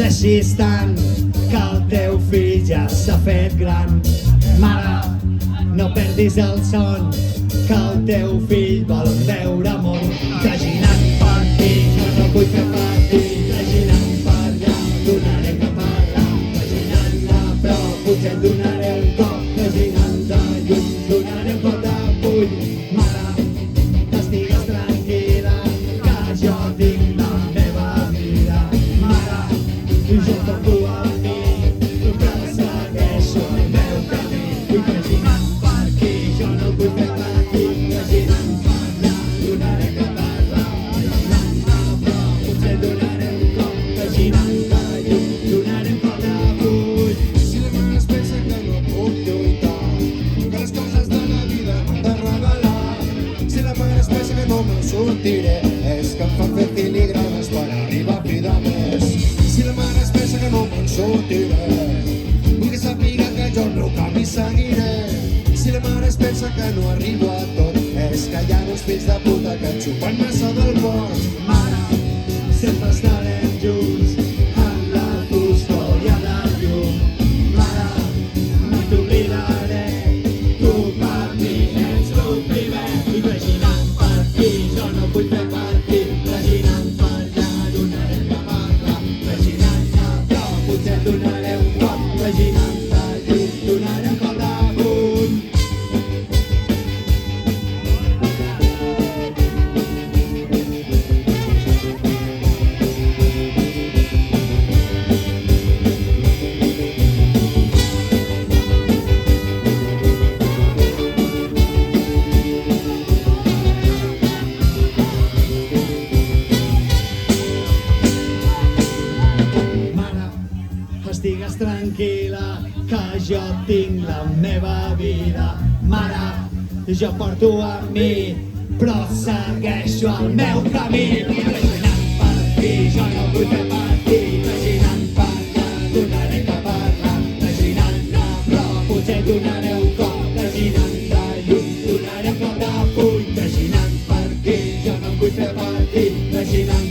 creixis tant que el teu fill ja s'ha fet gran. Mare, no perdis el son, que el teu fill vol veure món. Traginant per aquí, jo no vull fer patir. Traginant per allà, donarem que parlar. Traginant-la, però potser et donaré un cop. Traginant-te lluny, donaré un cop de puny. Mare, estigues tranquil·la, que jo tinc la meva vida. Mare, jo porto a mi, que segueixo el meu camí. I traginant per aquí, jo no vull fer patir. Traginant per allà, donaré que parlar. Traginant-te, però potser et donaré un cop. Traginant-te lluny, donaré un cop de puny. Si la mare es pensa que no puc lluitar, que les coses de la vida m'han de regalar. Si la mare es pensa que no me'n sortiré, és que em fan fer filigranes per arribar a cridar més. Si la mare es pensa que no me'n sortiré, vull que sàpiga que jo el meu camí seguiré. Si la mare es pensa que no arribo a tot, és que hi ha uns fills de puta que et xupen massa del pot. Mare, sempre estarem junts en la custòdia del llum. Mare, no t'oblidaré, tu per mi ets el primer. I traginant per aquí, jo no vull fer patir. Traginant per allà, donarem que parlar. Traginant-te, però potser et donaré un cop. Traginant-te lluny, donaré un cop de puny. Mare, estigues tranquil·la, que jo tinc la meva vida. Mare, jo porto amb mi, però segueixo el meu camí. Traginant per aquí, jo no vull fer patir. Traginant per allà, donaré que parlar. Traginant-te, però potser et donaré un cop. Traginant-te lluny, donaré un cop de puny. Traginant per aquí, jo no vull fer patir. Traginant